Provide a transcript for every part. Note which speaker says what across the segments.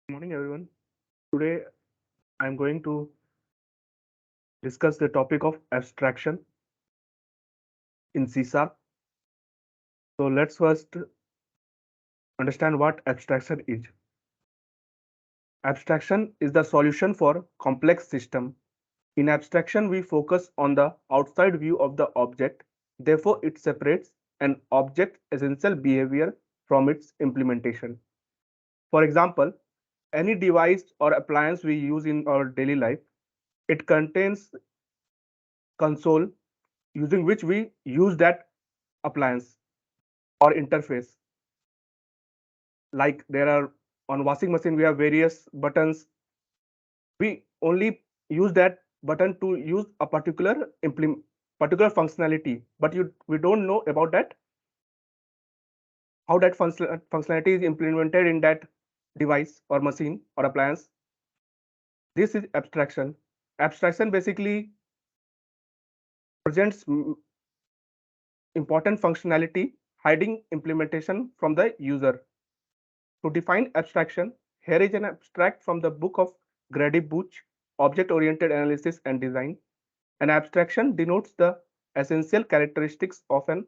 Speaker 1: Good morning, everyone. Today, I'm going to discuss the topic of abstraction in CSAP. So, let's first understand what abstraction is. Abstraction is the solution for complex system. In abstraction, we focus on the outside view of the object. Therefore, it separates an object's essential behavior from its implementation. For example, any device or appliance we use in our daily life, it contains console using which we use that appliance or interface. Like there are on washing machine, we have various buttons. We only use that button to use a particular functionality, but you we don't know about that how that functionality is implemented in that device or machine or appliance. This is abstraction. Abstraction basically presents important functionality hiding implementation from the user. To define abstraction, here is an abstract from the book of Grady Booch, Object-Oriented Analysis and Design. An abstraction denotes the essential characteristics of an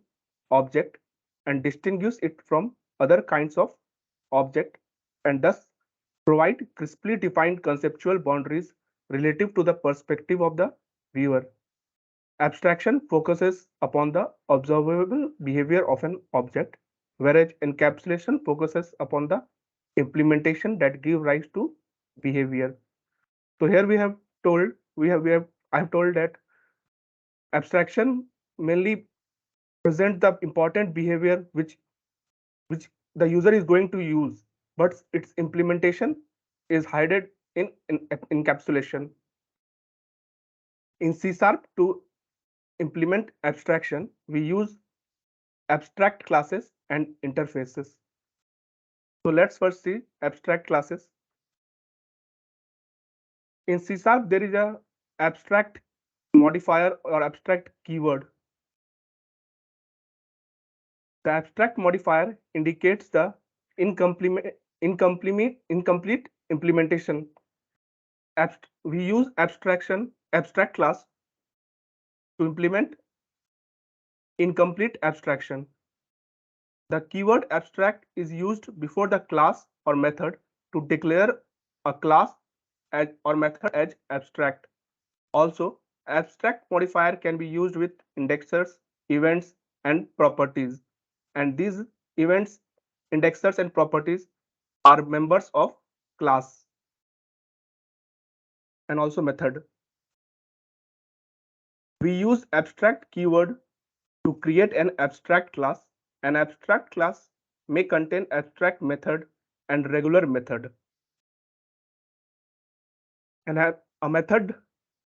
Speaker 1: object and distinguishes it from other kinds of object and thus provide crisply defined conceptual boundaries relative to the perspective of the viewer. Abstraction focuses upon the observable behavior of an object, whereas encapsulation focuses upon the implementation that give rise to behavior. So here we have I have told that abstraction mainly present the important behavior which the user is going to use, but its implementation is hidden in encapsulation. In C Sharp to implement abstraction, we use abstract classes and interfaces. So let's first see abstract classes. In C Sharp, there is a abstract modifier or abstract keyword. The abstract modifier indicates the incomplete implementation. We use abstract class to implement incomplete abstraction. The keyword abstract is used before the class or method to declare a class or method as abstract. Also, abstract modifier can be used with indexers, events, and properties. And these events, indexers, and properties are members of class and also method. We use abstract keyword to create an abstract class. An abstract class may contain abstract method and regular method. And a method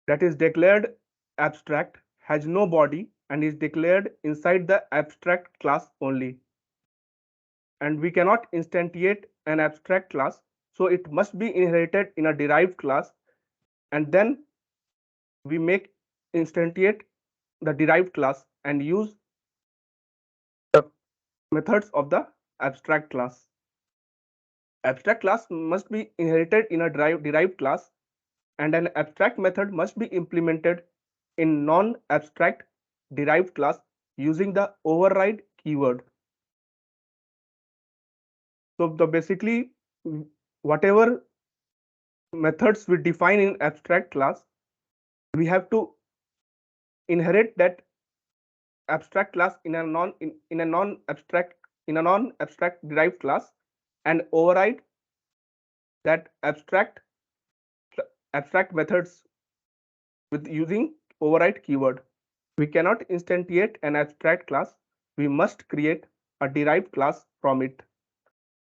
Speaker 1: that is declared abstract has no body and is declared inside the abstract class only. And we cannot instantiate an abstract class, so it must be inherited in a derived class, and then we make instantiate the derived class and use the methods of the abstract class. Abstract class must be inherited in a derived class, and an abstract method must be implemented in non-abstract derived class using the override keyword. So the basically whatever methods we define in abstract class, we have to inherit that abstract class in a non-abstract derived class and override that abstract methods with using override keyword. We cannot instantiate an abstract class. We must create a derived class from it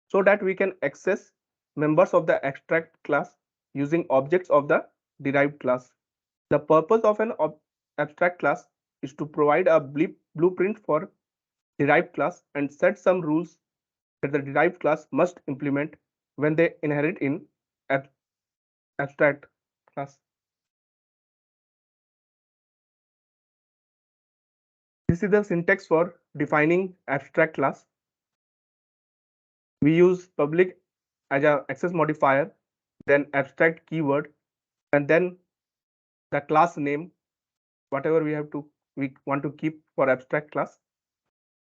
Speaker 1: so that we can access members of the abstract class using objects of the derived class. The purpose of an abstract class is to provide a blueprint for derived class and set some rules that the derived class must implement when they inherit in ab abstract class. This is the syntax for defining abstract class. We use public as a access modifier, then abstract keyword, and then the class name, whatever we want to keep for abstract class.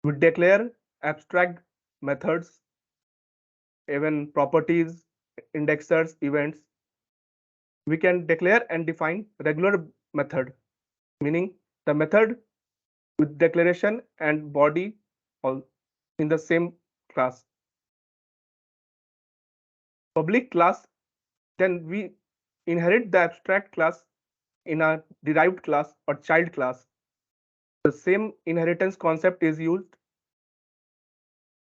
Speaker 1: We declare abstract methods, even properties, indexers, events. We can declare and define regular method, meaning the method with declaration and body all in the same class. Public class, then we inherit the abstract class in a derived class or child class. The same inheritance concept is used,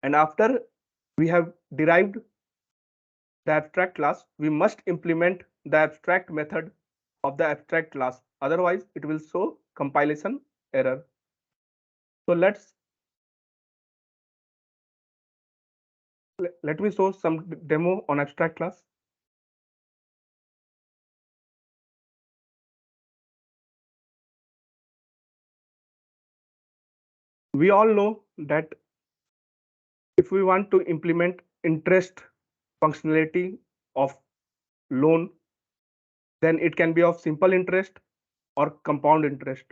Speaker 1: and after we have derived the abstract class, we must implement the abstract method of the abstract class. Otherwise, it will show compilation error. So let me show some demo on abstract class. We all know that if we want to implement interest functionality of loan, then it can be of simple interest or compound interest.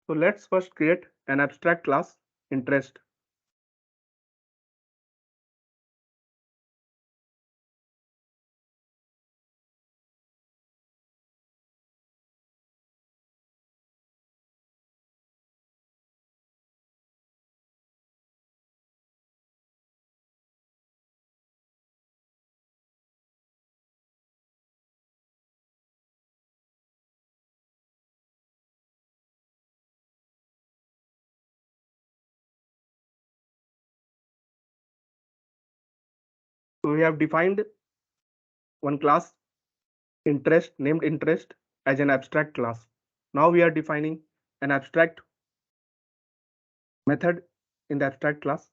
Speaker 1: So let's first create an abstract class interest. So we have defined one class interest named interest as an abstract class. Now we are defining an abstract method in the abstract class.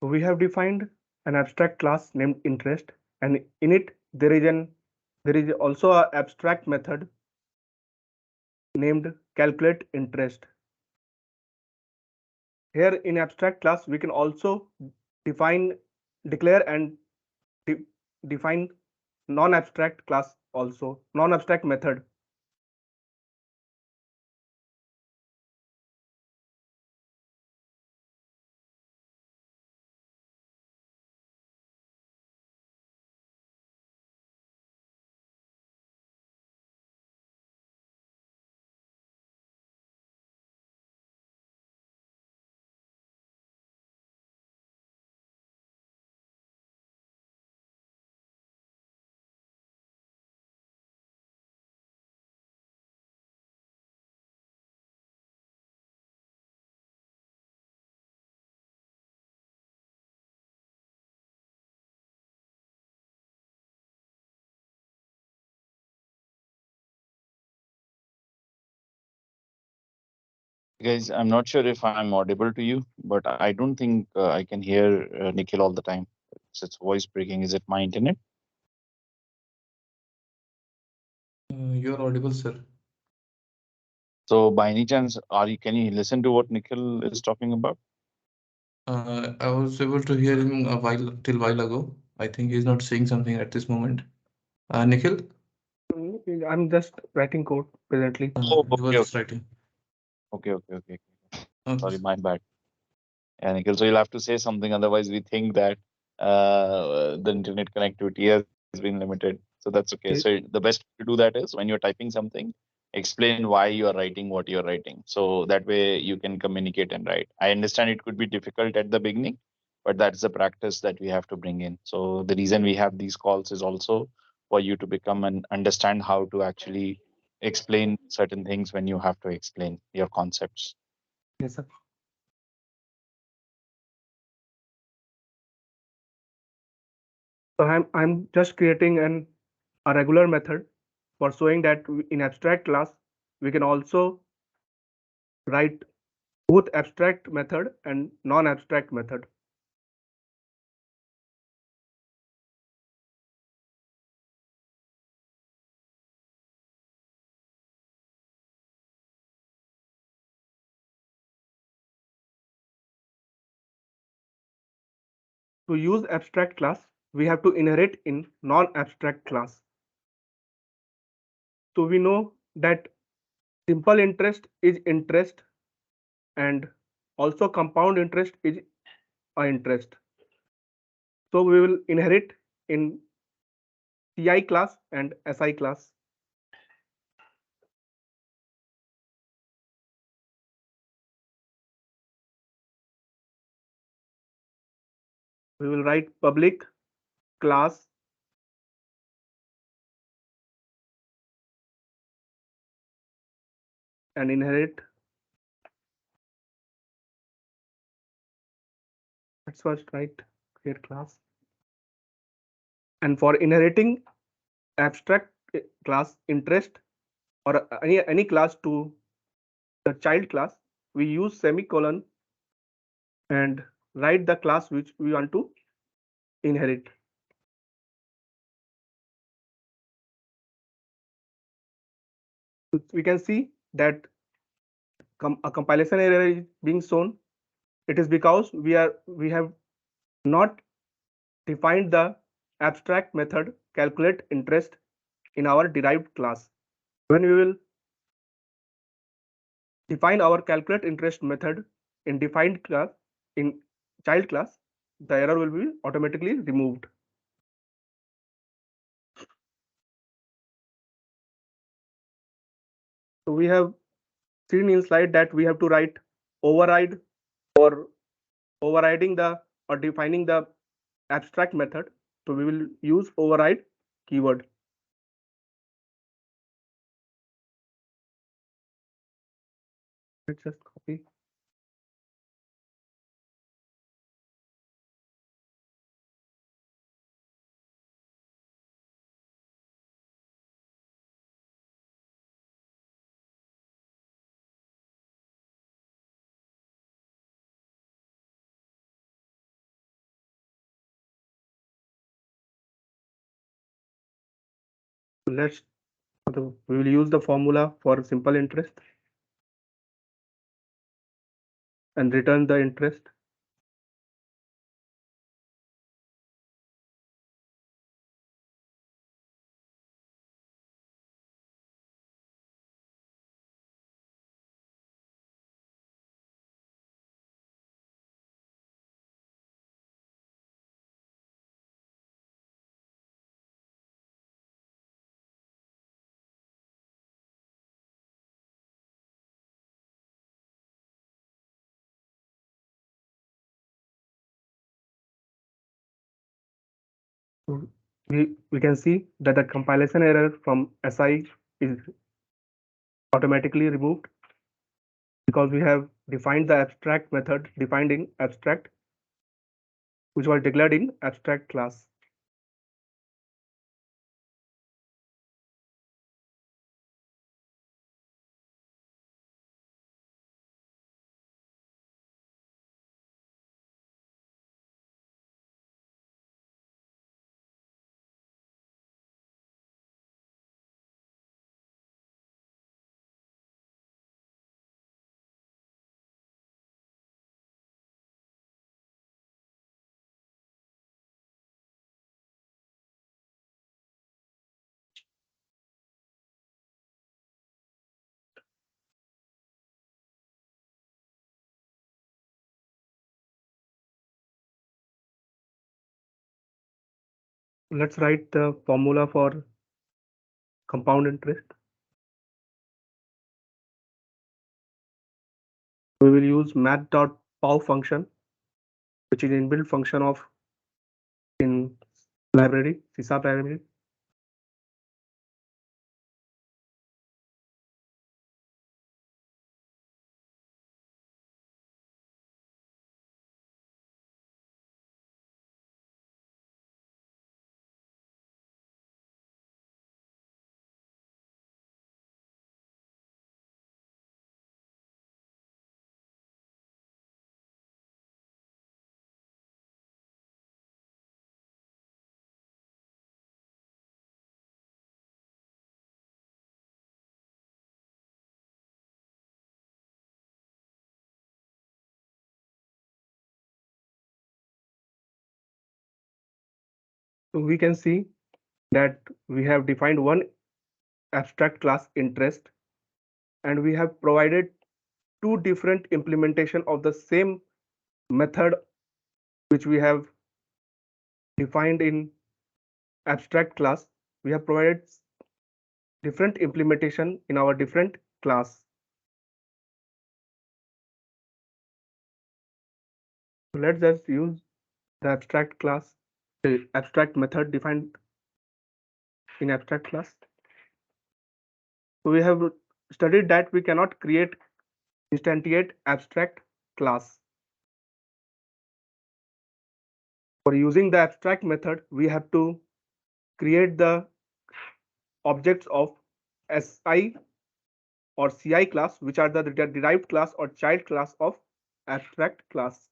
Speaker 1: So we have defined an abstract class named interest, and in it there is also an abstract method named calculate interest. Here in abstract class, we can also define, declare and de define non-abstract class also, non-abstract method.
Speaker 2: Guys, I'm not sure if I'm audible to you, but I don't think I can hear Nikhil all the time. It's voice breaking. Is it my internet?
Speaker 3: You're audible, sir.
Speaker 2: So, by any chance, can you listen to what Nikhil is talking about?
Speaker 3: I was able to hear him a while till while ago. I think he's not saying something at this moment. Nikhil,
Speaker 1: I'm just writing code presently.
Speaker 2: Oh,
Speaker 3: he was
Speaker 2: okay,
Speaker 3: just
Speaker 2: okay,
Speaker 3: writing.
Speaker 2: okay.
Speaker 3: Okay.
Speaker 2: Sorry, my bad. Yeah, Nikhil, so you'll have to say something, otherwise we think that the internet connectivity has been limited. So that's okay. So
Speaker 1: Okay.
Speaker 2: the best way to do that is when you're typing something, explain why you are writing what you're writing. So that way you can communicate and write. I understand it could be difficult at the beginning, but that's the practice that we have to bring in. So the reason we have these calls is also for you to become and understand how to actually explain certain things when you have to explain your concepts.
Speaker 1: Yes, sir. So I'm just creating a regular method for showing that in abstract class we can also write both abstract method and non-abstract method. To use abstract class, we have to inherit in non-abstract class. So we know that simple interest is interest and also compound interest is a interest. So we will inherit in CI class and SI class. We will write public class and inherit. Let's first write create class. And for inheriting abstract class interest or any class to the child class, we use semicolon and write the class which we want to inherit. We can see that a compilation error is being shown. It is because we have not defined the abstract method calculate interest in our derived class. When we will define our calculate interest method in defined class in child class, the error will be automatically removed. So we have seen in slide that we have to write override or overriding the or defining the abstract method. So we will use override keyword. Let's just copy. Let's we will use the formula for simple interest and return the interest. So we can see that the compilation error from SI is automatically removed because we have defined the abstract method defined in abstract, which was declared in abstract class. Let's write the formula for compound interest. We will use math.pow function, which is inbuilt function of in library, CSAP library. So we can see that we have defined one abstract class interest, and we have provided two different implementation of the same method which we have defined in abstract class. We have provided different implementation in our different class. So let's just use the abstract class, the abstract method defined in abstract class. So we have studied that we cannot create instantiate abstract class. For using the abstract method, we have to create the objects of SI or CI class, which are the derived class or child class of abstract class.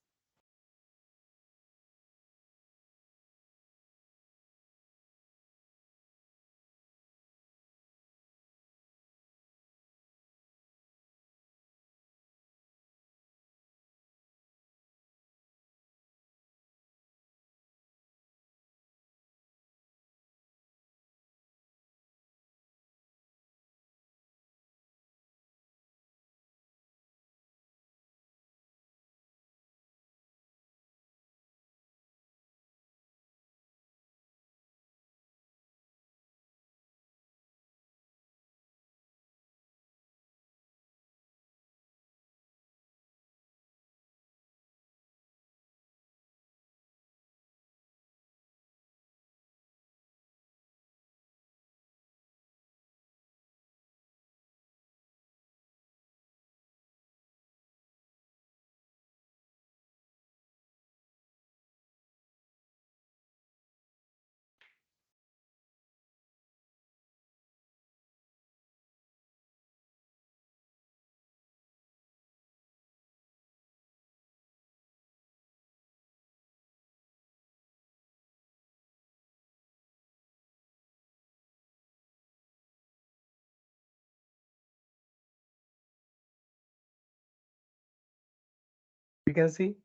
Speaker 1: We can see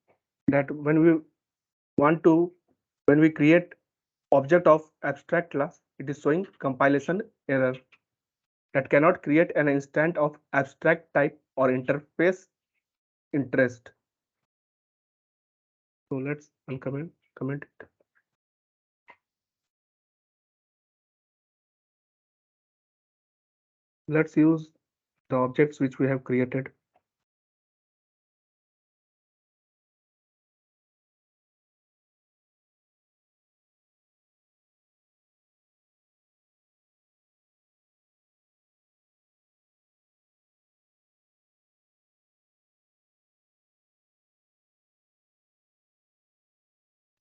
Speaker 1: that want to when we create object of abstract class, it is showing compilation error that cannot create an instant of abstract type or interface interest. So let's comment it. Let's use the objects which we have created.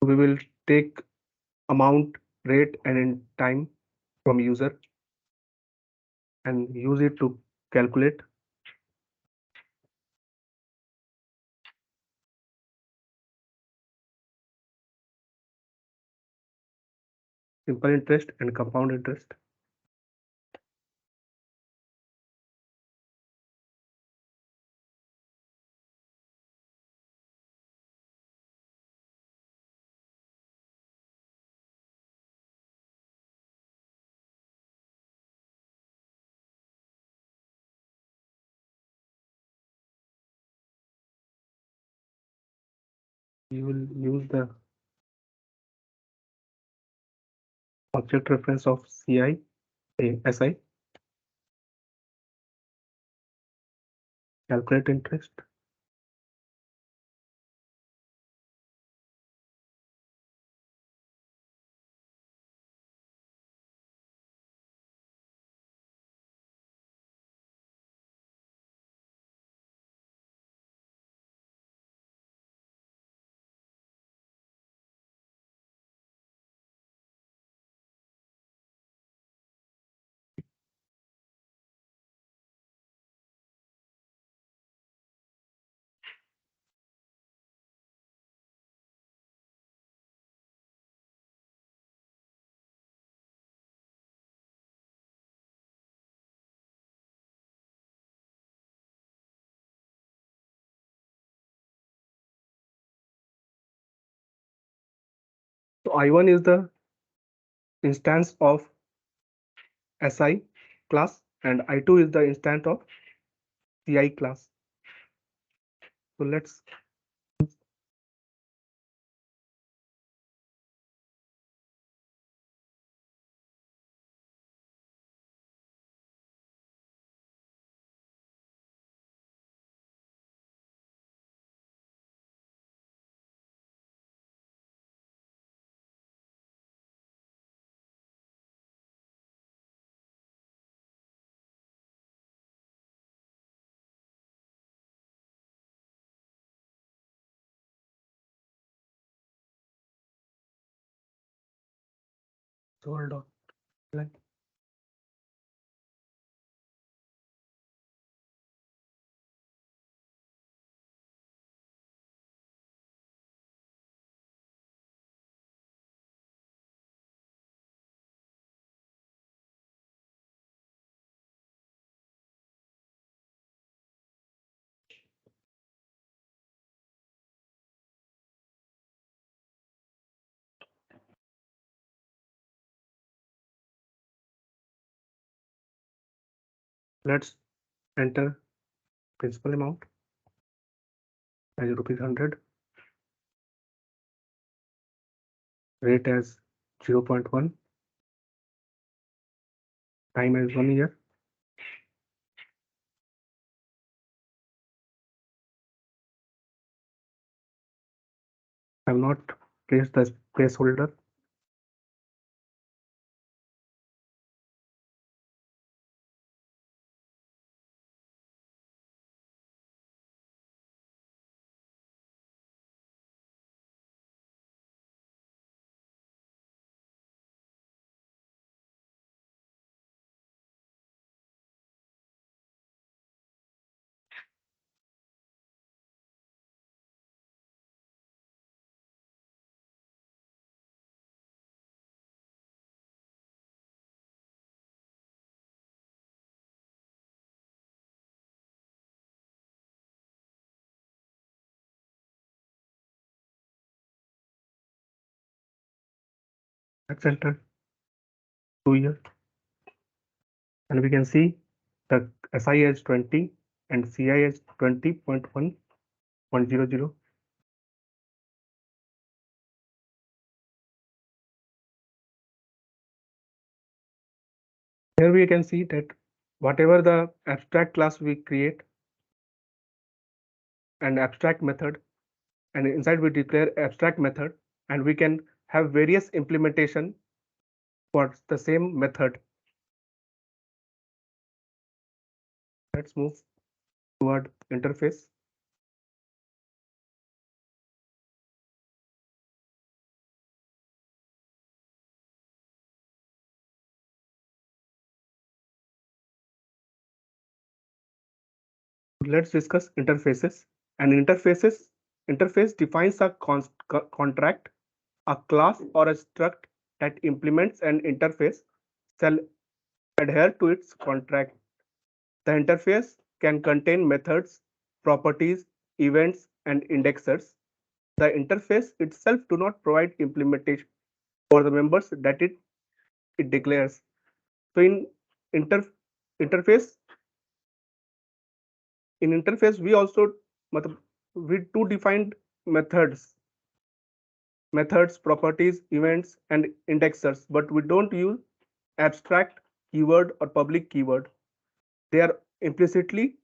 Speaker 1: We will take amount, rate, and in time from user and use it to calculate simple interest and compound interest. You will use the object reference of CI, SI, calculate interest. So I1 is the instance of SI class and I2 is the instance of CI class. So let's hold on. Let's enter principal amount as rupees 100, rate as 0.1, time as 1 year. I have not placed the placeholder. Let's enter 2 years and we can see the SI as 20 and CI as 20.1100. Here we can see that whatever the abstract class we create an abstract method and inside we declare abstract method and we can have various implementation for the same method. Let's move toward interface. Let's discuss interfaces. And interface defines a contract, a class or a struct that implements an interface shall adhere to its contract. The interface can contain methods, properties, events, and indexers. The interface itself do not provide implementation for the members that it declares. So inter, interface we also we do defined methods methods, properties, events, and indexers, but we don't use abstract keyword or public keyword. They are implicitly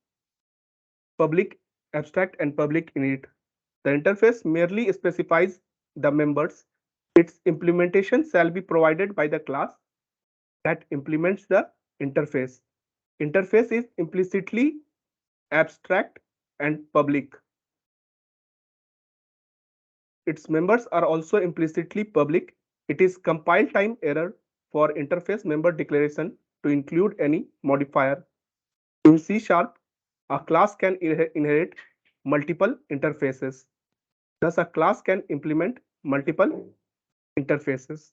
Speaker 1: public, abstract, and public in it. The interface merely specifies the members. Its implementation shall be provided by the class that implements the interface. Interface is implicitly abstract and public. Its members are also implicitly public. It is compile time error for interface member declaration to include any modifier. In C Sharp, a class can inherit multiple interfaces. Thus, a class can implement multiple interfaces.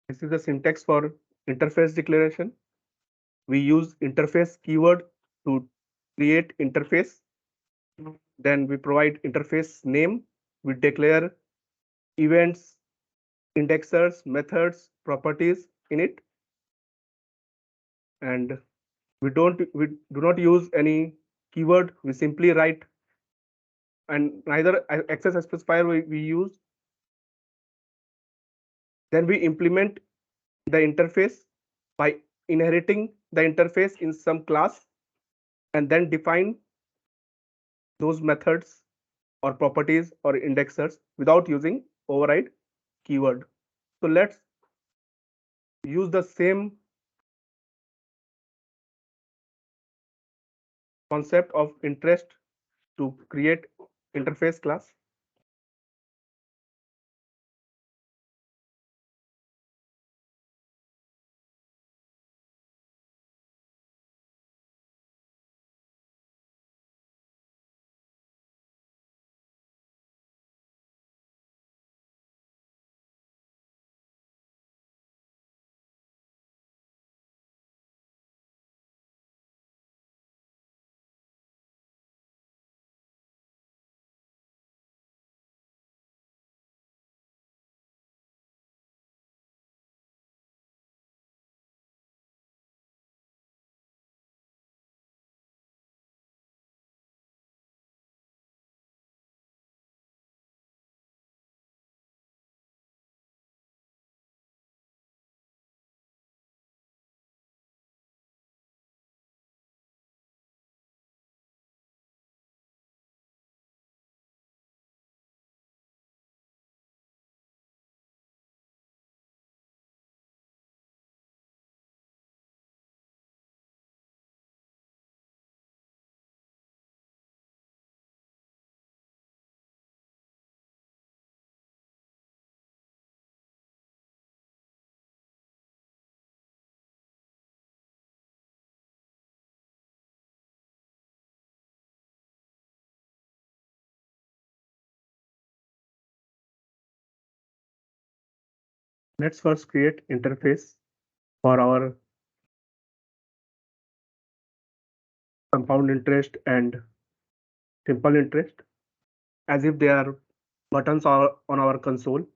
Speaker 1: This is the syntax for interface declaration. We use interface keyword to create interface. Then we provide interface name. We declare events, indexers, methods, properties in it. And we do not use any keyword. We simply write, and neither access specifier we use. Then we implement the interface by inheriting the interface in some class and then define those methods or properties or indexers without using override keyword. So let's use the same concept of interest to create interface class. Let's first create interface for our compound interest and simple interest as if they are buttons are on our console.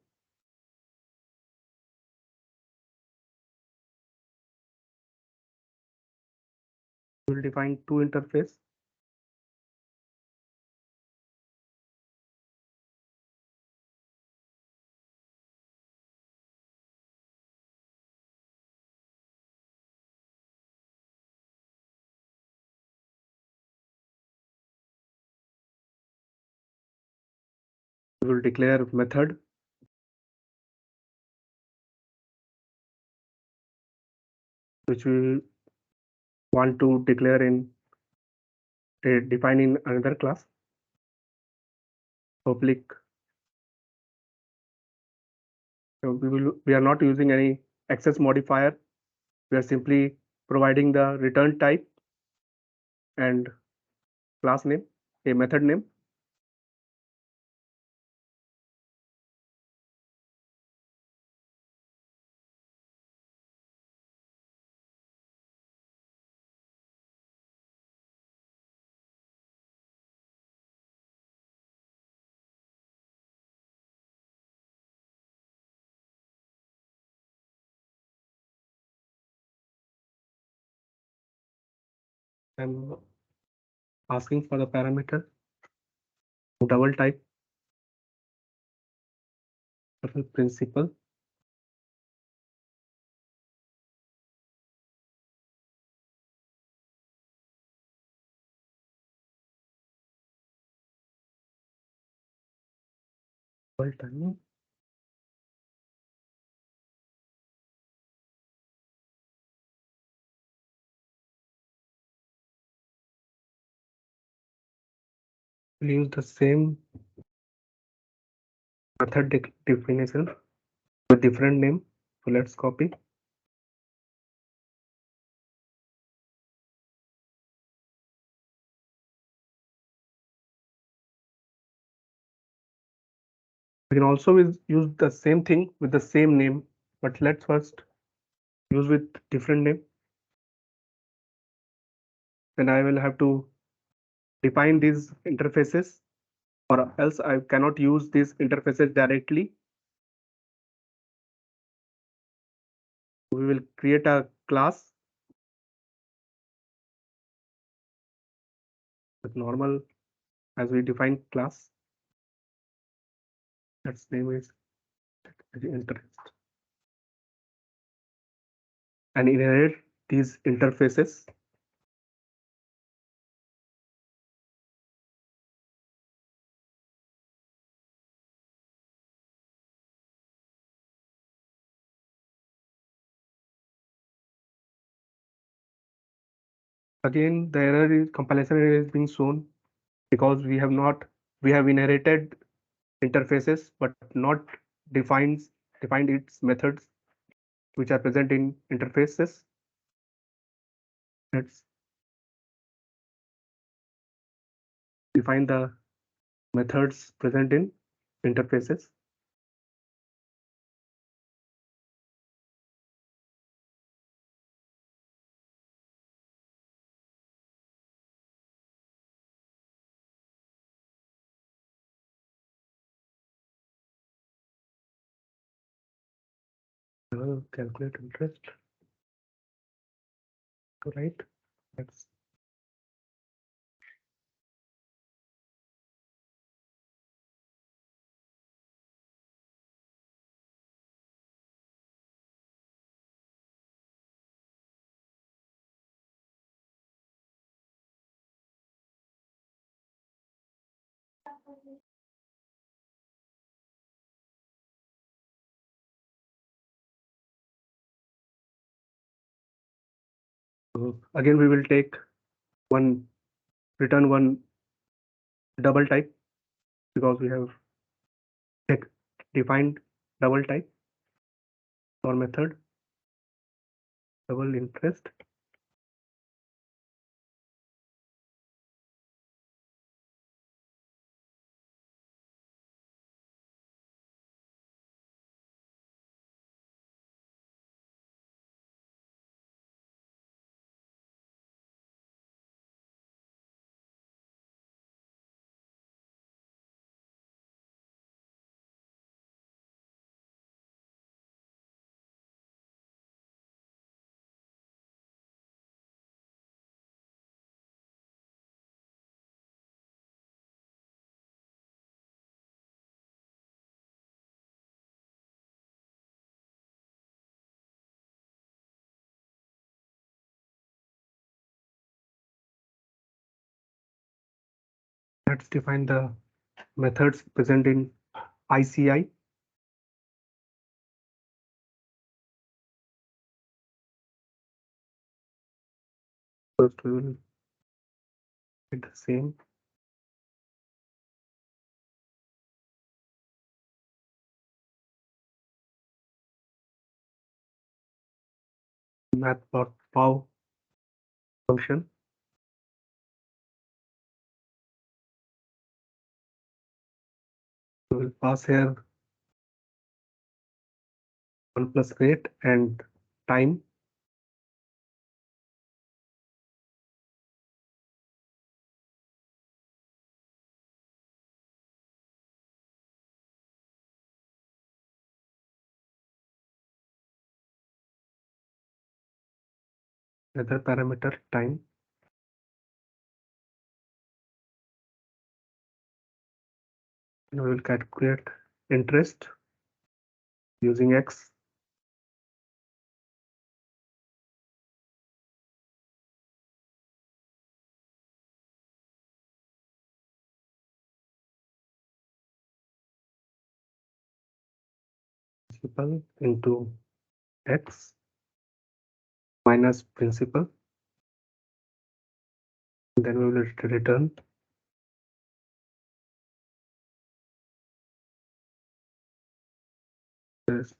Speaker 1: We will define two interface. We will declare method which we want to declare in define in another class. Public. So we are not using any access modifier. We are simply providing the return type and class name, a method name. I'm asking for the parameter. double type principal. Double time. We'll use the same method definition with different name. So let's copy. We can also use the same thing with the same name, but let's first use with different name. Then I will have to define these interfaces, or else I cannot use these interfaces directly. We will create a class with normal as we define class. Its name is interest, and inherit these interfaces. Again, the error is compilation error is being shown because we have inherited interfaces but not defined its methods which are present in interfaces. Let's define the methods present in interfaces. Calculate interest. Right. Let's again we will take one return one double type because we have defined double type or method double interest. Let's define the methods present in ICI. First, we will get the same math.pow function. We will pass here 1 plus rate and time. Another parameter time. and we will calculate interest using X. Principal into X minus principal. Then we will return test.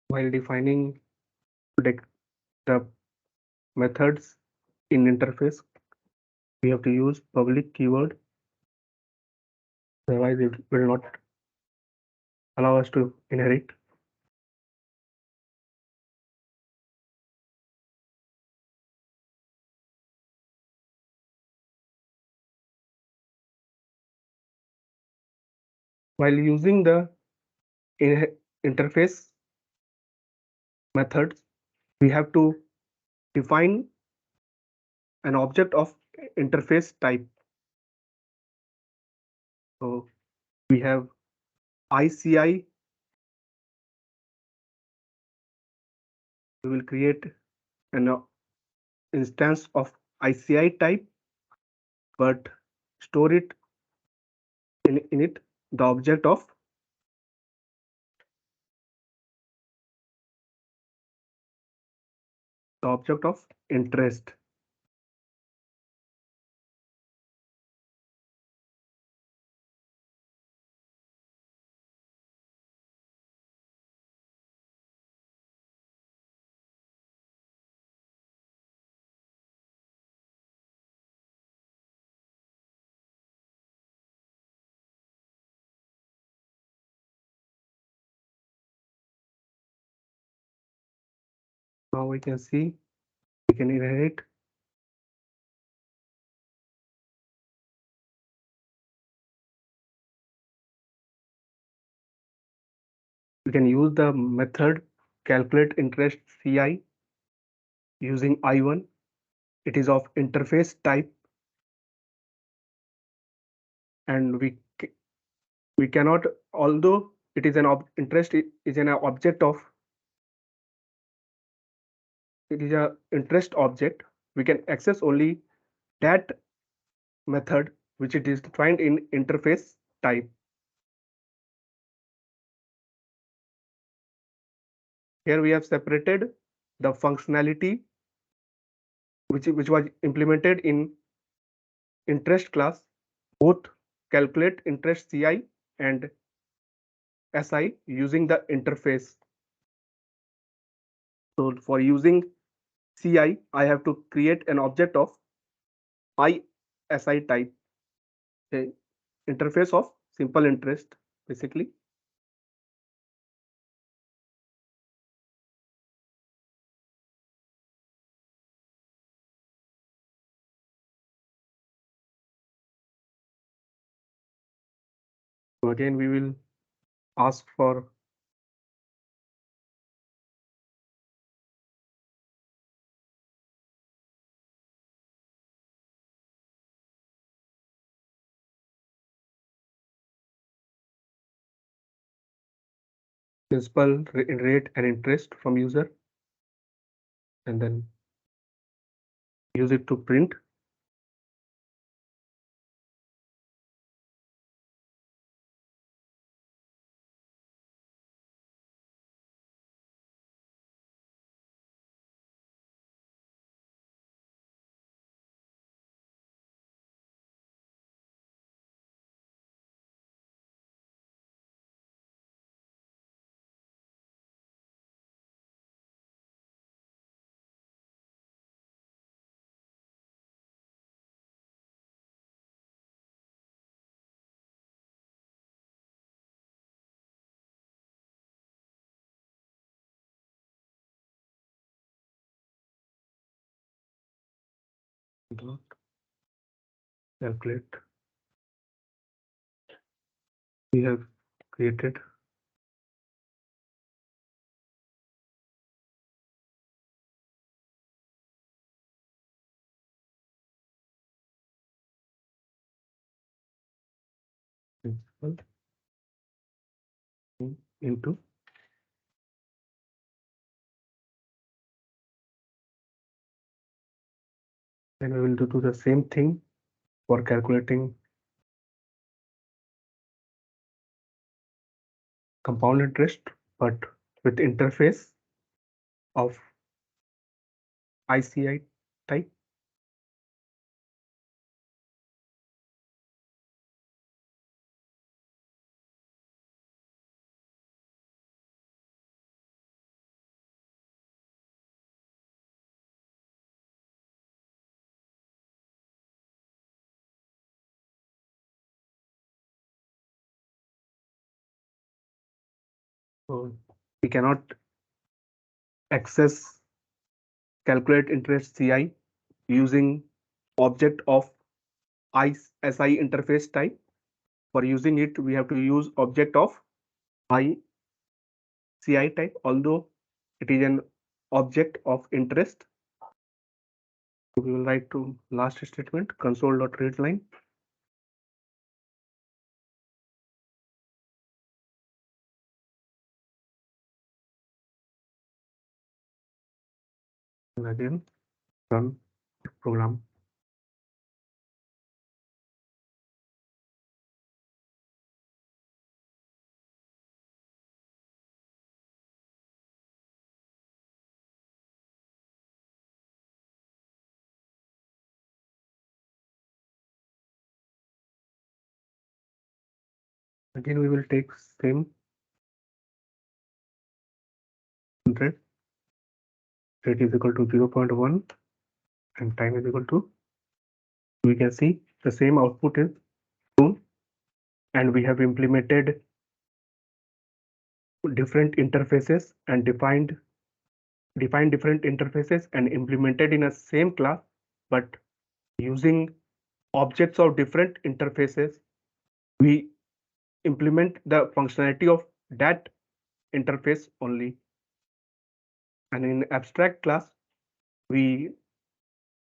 Speaker 1: While defining the methods in interface, we have to use public keyword, otherwise it will not allow us to inherit. While using the interface methods, we have to define an object of interface type. So we have ICI. We will create an instance of ICI type, but store it in it the object of interest. Now we can see we can inherit we can use the method calculate interest CI using I1. It is of interface type, and we cannot, although it is an interest is an object of it is a interest object, we can access only that method which it is defined in interface type. Here we have separated the functionality which was implemented in interest class, both calculate interest CI and SI using the interface. So for using CI, I have to create an object of ISI type, a interface of simple interest, basically. So again, we will ask for principal rate and interest from user, and then use it to print. Calculate. We have created principal into, and we will do the same thing for calculating compound interest, but with interface of ICI type. So we cannot access calculate interest CI using object of ISI interface type. For using it, we have to use object of ICI type, although it is an object of interest. We will write to last statement console.readline. And again run program. Again, we will take same 100, rate is equal to 0.1 and time is equal to, we can see the same output is shown, and we have implemented different interfaces and defined different interfaces and implemented in a same class, but using objects of different interfaces, we implement the functionality of that interface only. And in abstract class, we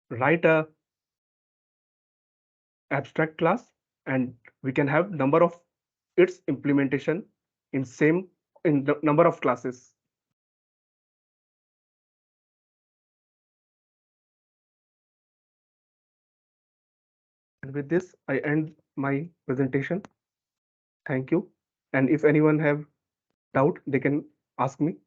Speaker 1: write a abstract class, and we can have number of its implementation in same in the number of classes. And with this, I end my presentation. Thank you. And if anyone have doubt, they can ask me.